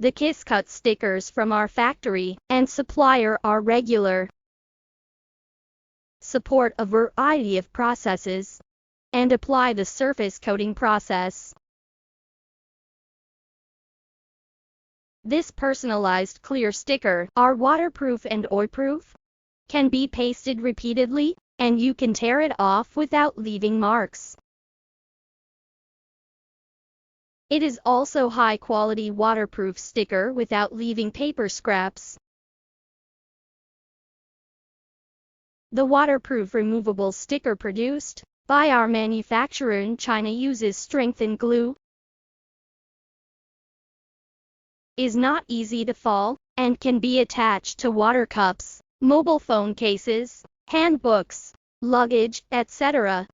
The kiss cut stickers from our factory and supplier are regular. Support a variety of processes and apply the surface coating process. This personalized clear sticker are waterproof and oilproof, can be pasted repeatedly, and you can tear it off without leaving marks. It is also high-quality waterproof sticker without leaving paper scraps. The waterproof removable sticker produced by our manufacturer in China uses strengthened glue, is not easy to fall, and can be attached to water cups, mobile phone cases, handbooks, luggage, etc.